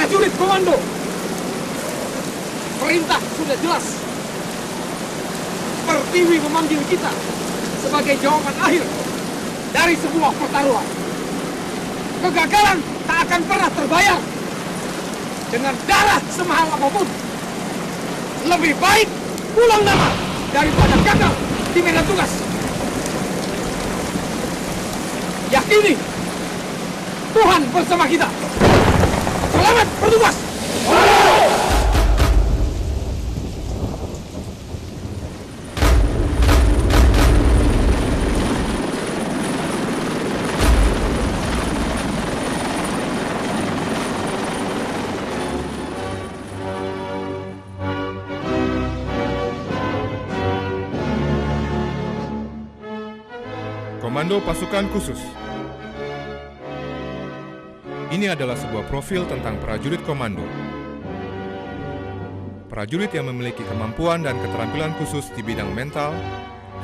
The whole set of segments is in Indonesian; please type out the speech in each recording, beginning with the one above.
Prajurit komando, perintah sudah jelas. Pertiwi memanggil kita sebagai jawaban akhir dari sebuah pertaruhan. Kegagalan tak akan pernah terbayar dengan darah semahal apapun. Lebih baik pulang nama daripada gagal di medan tugas. Yakini Tuhan bersama kita. Selamat bertugas. Komando Pasukan Khusus. Ini adalah sebuah profil tentang prajurit komando. Prajurit yang memiliki kemampuan dan keterampilan khusus di bidang mental,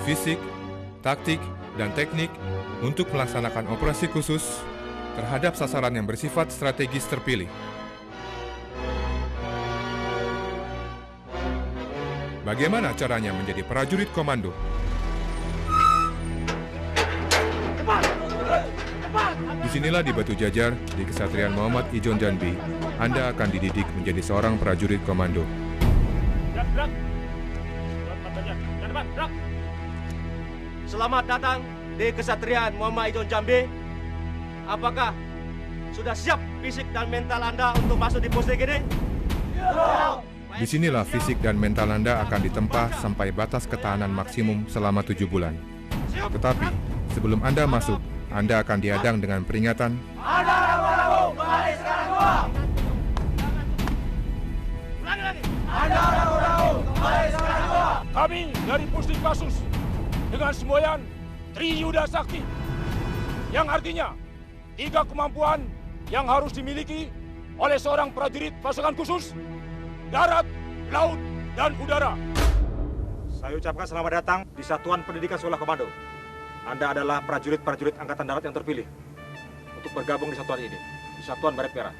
fisik, taktik, dan teknik untuk melaksanakan operasi khusus terhadap sasaran yang bersifat strategis terpilih. Bagaimana caranya menjadi prajurit komando? Disinilah di Batu Jajar, di Kesatrian Muhammad Ijon Janbi, Anda akan dididik menjadi seorang prajurit komando. Selamat datang di Kesatrian Muhammad Ijon Jambi. Apakah sudah siap fisik dan mental Anda untuk masuk di pos ini? Disinilah fisik dan mental Anda akan ditempa sampai batas ketahanan maksimum selama 7 bulan. Tetapi, sebelum Anda masuk, Anda akan dihadang dengan peringatan Anda ragu-ragu, kembali sekarang dua. Ulangi lagi. Anda ragu-ragu, kembali sekarang dua. Kami dari Pusdikpasus dengan semboyan Triyuda Sakti, yang artinya 3 kemampuan yang harus dimiliki oleh seorang prajurit pasukan khusus darat, laut, dan udara. Saya ucapkan selamat datang di Satuan Pendidikan Sekolah Komando. Anda adalah prajurit-prajurit Angkatan Darat yang terpilih untuk bergabung di satuan ini, di Satuan Baret Merah.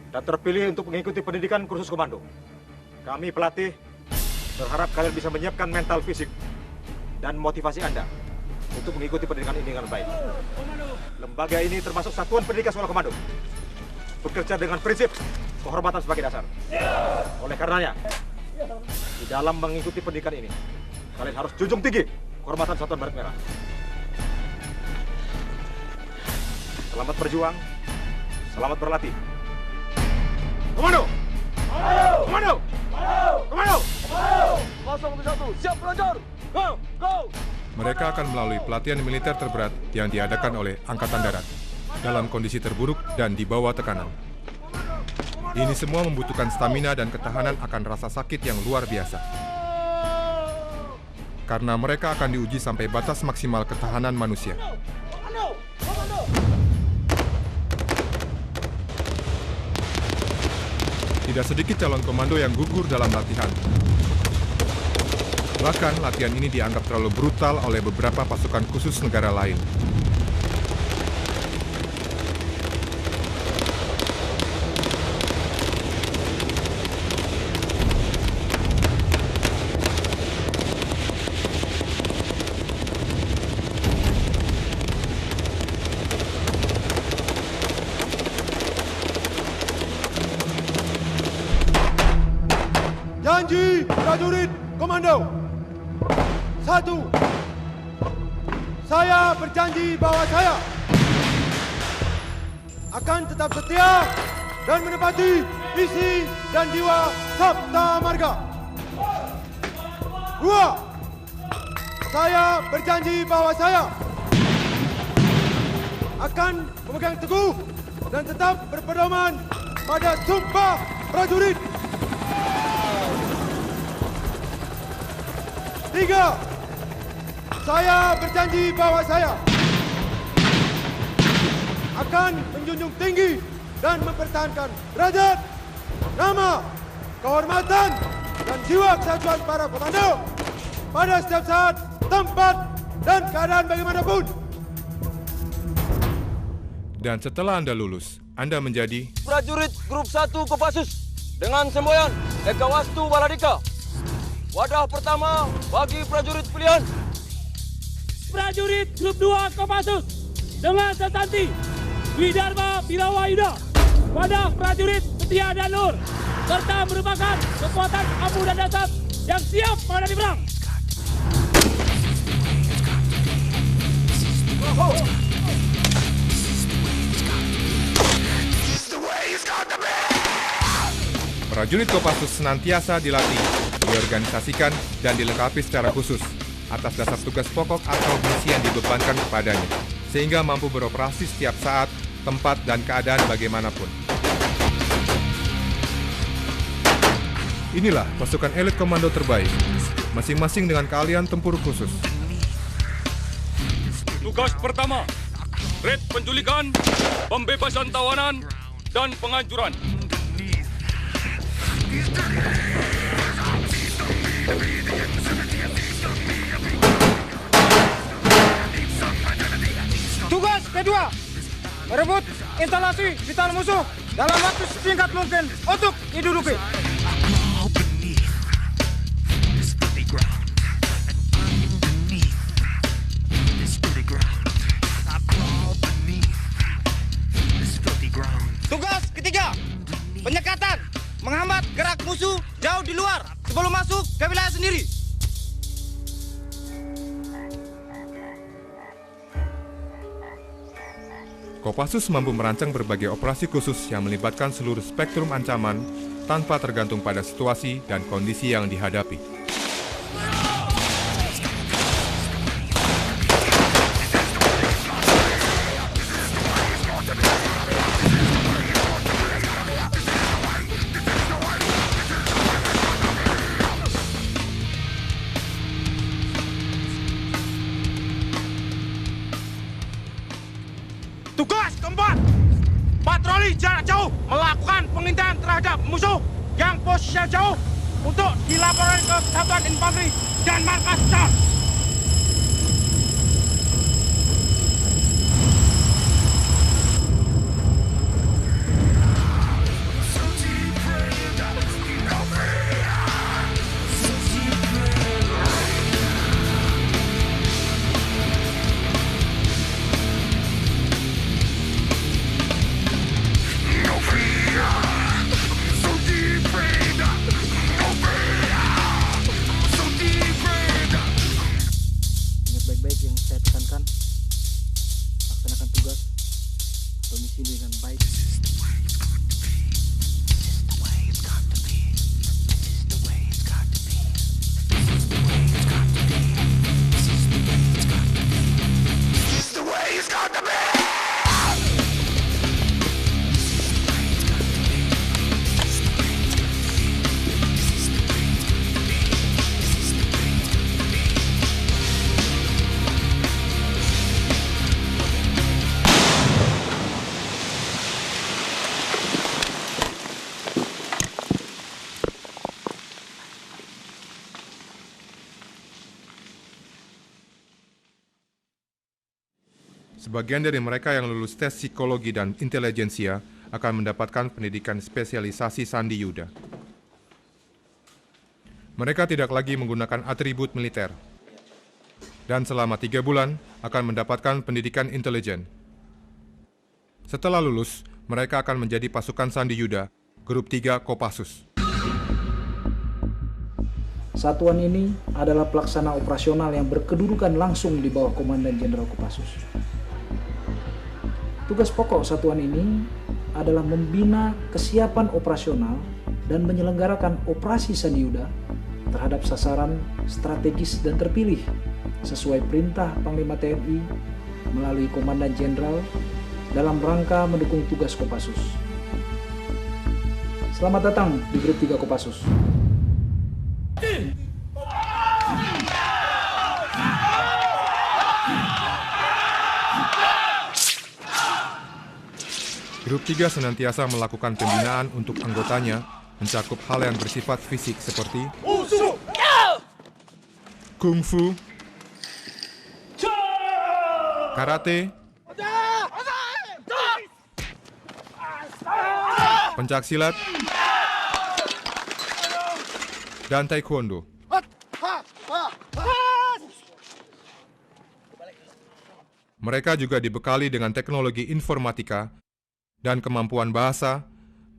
Dan terpilih untuk mengikuti pendidikan kursus komando. Kami pelatih berharap kalian bisa menyiapkan mental fisik dan motivasi Anda untuk mengikuti pendidikan ini dengan baik. Lembaga ini termasuk Satuan Pendidikan Sekolah Komando, bekerja dengan prinsip kehormatan sebagai dasar. Oleh karenanya, di dalam mengikuti pendidikan ini, kalian harus junjung tinggi kehormatan Satuan Baret Merah. Selamat berjuang, selamat berlatih. Komando! Komando! Komando! 071, siap meluncur. Go! Go! mereka akan melalui pelatihan militer terberat yang diadakan oleh Angkatan Darat dalam kondisi terburuk dan di bawah tekanan. Ini semua membutuhkan stamina dan ketahanan akan rasa sakit yang luar biasa. Karena mereka akan diuji sampai batas maksimal ketahanan manusia. Tidak sedikit calon komando yang gugur dalam latihan. Bahkan latihan ini dianggap terlalu brutal oleh beberapa pasukan khusus negara lain. Janji prajurit komando. 1. Saya berjanji bahwa saya akan tetap setia dan menepati visi dan jiwa Sabta Marga. 2. Saya berjanji bahwa saya akan memegang teguh dan tetap berpedoman pada Sumpah Prajurit. 3. Saya berjanji bahwa saya akan menjunjung tinggi dan mempertahankan derajat, nama, kehormatan, dan jiwa kesatuan para komando pada setiap saat, tempat, dan keadaan bagaimanapun. Dan setelah Anda lulus, Anda menjadi Prajurit Grup 1 Kopassus dengan semboyan Eka Wastu Baladika. Wadah pertama bagi prajurit pilihan. Prajurit Grup 2 Kopassus dengan sesanti Dwi Dharma Birawayuda. Wadah prajurit Setia dan Nur, serta merupakan kekuatan ampuh dan dasar yang siap menghadapi perang. prajurit Kopassus senantiasa dilatih, diorganisasikan, dan dilengkapi secara khusus atas dasar tugas pokok atau misi yang dibebankan kepadanya, sehingga mampu beroperasi setiap saat, tempat, dan keadaan bagaimanapun. Inilah pasukan elit komando terbaik, masing-masing dengan keahlian tempur khusus. Tugas pertama, red penculikan, pembebasan tawanan, dan penghancuran. Tugas kedua, merebut instalasi vital musuh dalam waktu sesingkat mungkin untuk diduduki. Tugas ketiga, penyekatan, menghambat gerak musuh jauh di luar sebelum masuk ke wilayah sendiri. Kopassus mampu merancang berbagai operasi khusus yang melibatkan seluruh spektrum ancaman tanpa tergantung pada situasi dan kondisi yang dihadapi. Tugas keempat, patroli jarak jauh melakukan pengintaian terhadap musuh yang posisinya jauh untuk dilaporkan ke Satuan Infanteri dan Markas Besar. Baik-baik yang saya tekankan, laksanakan tugas atau misi dengan baik. Sebagian dari mereka yang lulus tes psikologi dan intelijensia akan mendapatkan pendidikan spesialisasi Sandi Yuda. Mereka tidak lagi menggunakan atribut militer, dan selama 3 bulan akan mendapatkan pendidikan intelijen. Setelah lulus, mereka akan menjadi pasukan Sandi Yuda, Grup 3 Kopassus. Satuan ini adalah pelaksana operasional yang berkedudukan langsung di bawah Komandan Jenderal Kopassus. Tugas pokok satuan ini adalah membina kesiapan operasional dan menyelenggarakan operasi Sandi Yuda terhadap sasaran strategis dan terpilih sesuai perintah Panglima TNI melalui Komandan Jenderal dalam rangka mendukung tugas Kopassus. Selamat datang di Grup 3 Kopassus. Grup 3 senantiasa melakukan pembinaan untuk anggotanya mencakup hal yang bersifat fisik seperti kungfu, karate, pencaksilat, dan taekwondo. Mereka juga dibekali dengan teknologi informatika dan kemampuan bahasa,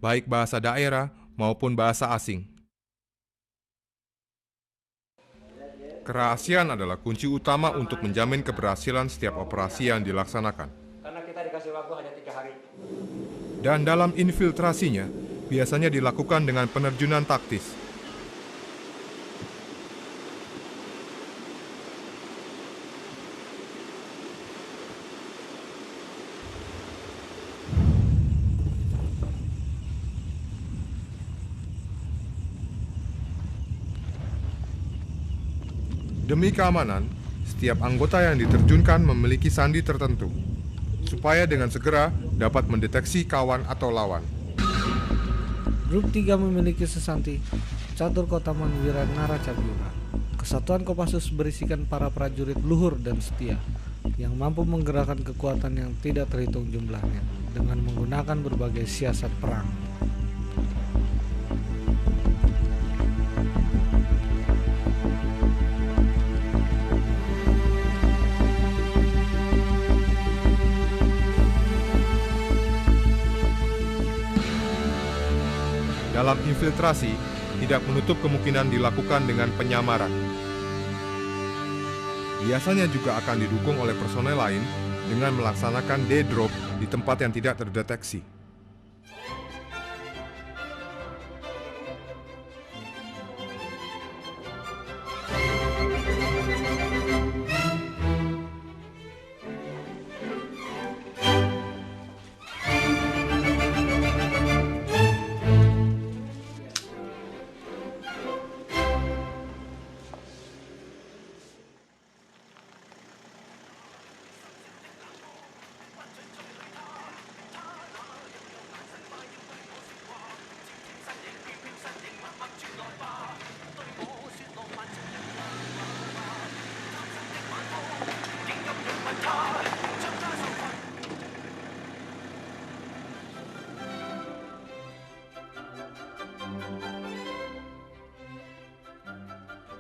baik bahasa daerah maupun bahasa asing. Kerahasiaan adalah kunci utama untuk menjamin keberhasilan setiap operasi yang dilaksanakan. Karena kita dikasih waktu hanya 3 hari. Dan dalam infiltrasinya, biasanya dilakukan dengan penerjunan taktis. Demi keamanan, setiap anggota yang diterjunkan memiliki sandi tertentu, supaya dengan segera dapat mendeteksi kawan atau lawan. Grup 3 memiliki sesanti, Catur Kotaman Wira Naracabura. Kesatuan Kopassus berisikan para prajurit luhur dan setia, yang mampu menggerakkan kekuatan yang tidak terhitung jumlahnya, dengan menggunakan berbagai siasat perang. Dalam infiltrasi, tidak menutup kemungkinan dilakukan dengan penyamaran. Biasanya juga akan didukung oleh personel lain dengan melaksanakan D-drop di tempat yang tidak terdeteksi.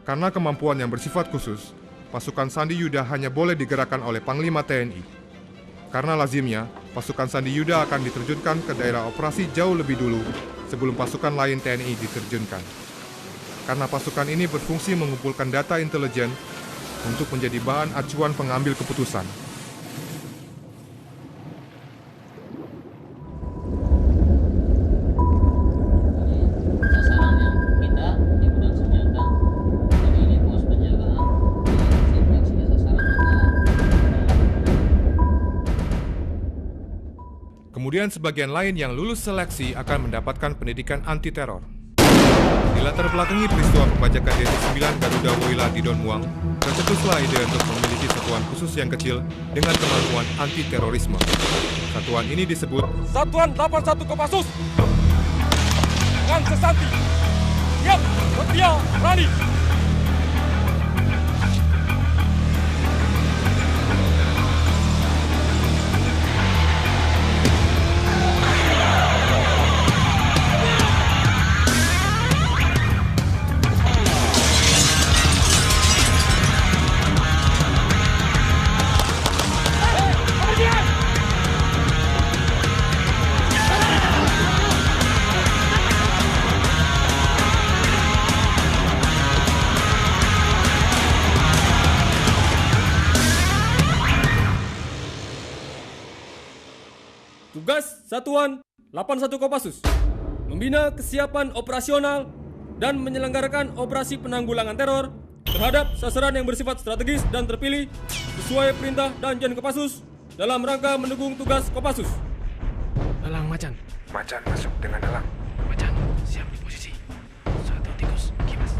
Karena kemampuan yang bersifat khusus, pasukan Sandi Yuda hanya boleh digerakkan oleh Panglima TNI. Karena lazimnya, pasukan Sandi Yuda akan diterjunkan ke daerah operasi jauh lebih dulu sebelum pasukan lain TNI diterjunkan. Karena pasukan ini berfungsi mengumpulkan data intelijen untuk menjadi bahan acuan pengambil keputusan. Kemudian sebagian lain yang lulus seleksi akan mendapatkan pendidikan anti-teror. Dilatar belakangi peristiwa pembajakan Densus 9 Garuda Woyla di Don Muang, tercetuslah ide untuk memiliki satuan khusus yang kecil dengan kemampuan anti-terorisme. Satuan ini disebut Satuan 81 Kopassus dengan sesanti, siap, setia, berani. Tugas Satuan 81 Kopassus membina kesiapan operasional dan menyelenggarakan operasi penanggulangan teror terhadap sasaran yang bersifat strategis dan terpilih sesuai perintah Danjen Kopassus dalam rangka mendukung tugas Kopassus. Dalang Macan. Macan masuk dengan dalang. Macan siap di posisi. 1 tikus kipas.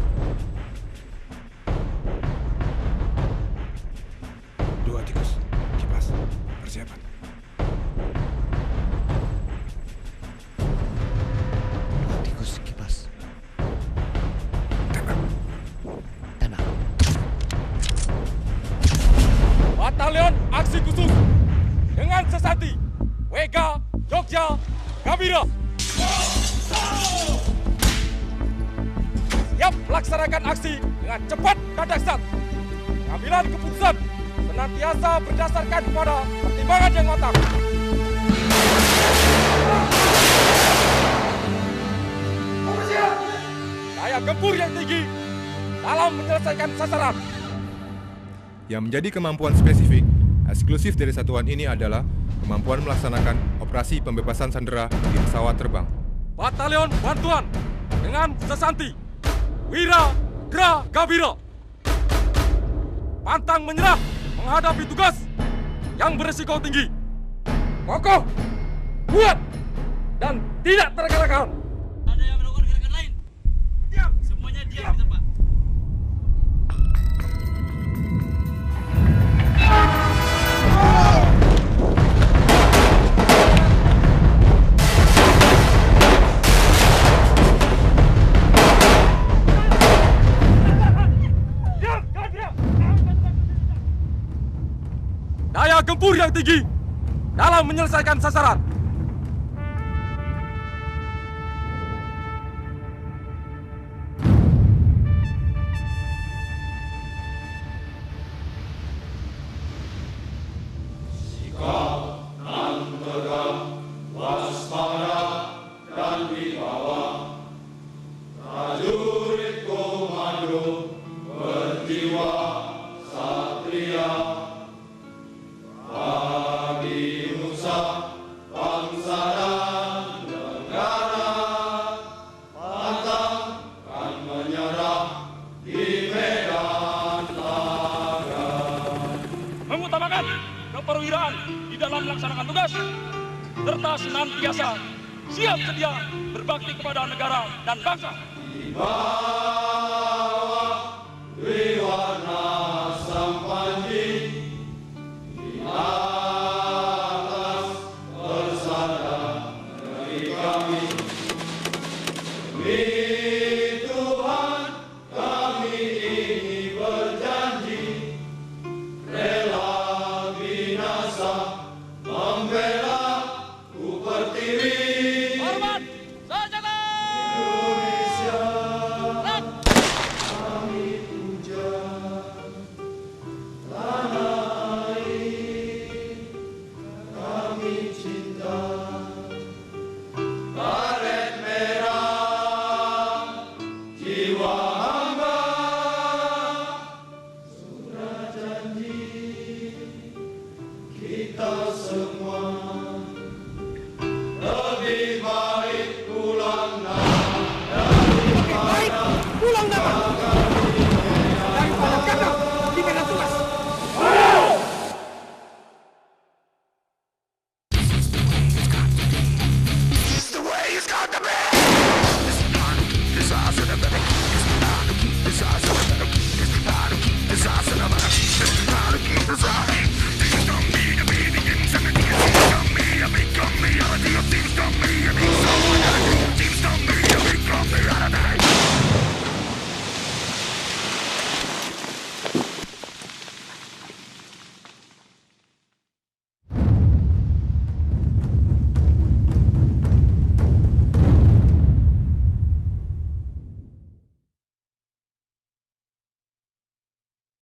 2 tikus kipas. Persiapan. Batalion Aksi Khusus dengan sesanti WK Jogja Gabira. siap melaksanakan aksi dengan cepat dan dahsyat. Pengambilan keputusan senantiasa berdasarkan pada pertimbangan yang matang. Daya gempur yang tinggi dalam menyelesaikan sasaran. Yang menjadi kemampuan spesifik eksklusif dari satuan ini adalah kemampuan melaksanakan operasi pembebasan sandera di pesawat terbang. Batalion Bantuan dengan Sesanti Wira Gra Gabira pantang menyerah menghadapi tugas yang berisiko tinggi. Kokoh, kuat, dan tidak terkalahkan. Ada yang melakukan gerakan lain? Diam! Semuanya diam di tempat. Daya gempur yang tinggi dalam menyelesaikan sasaran. Mengutamakan keperwiraan di dalam melaksanakan tugas, serta senantiasa siap sedia berbakti kepada negara dan bangsa. Hormat, senjata! Pulang nama.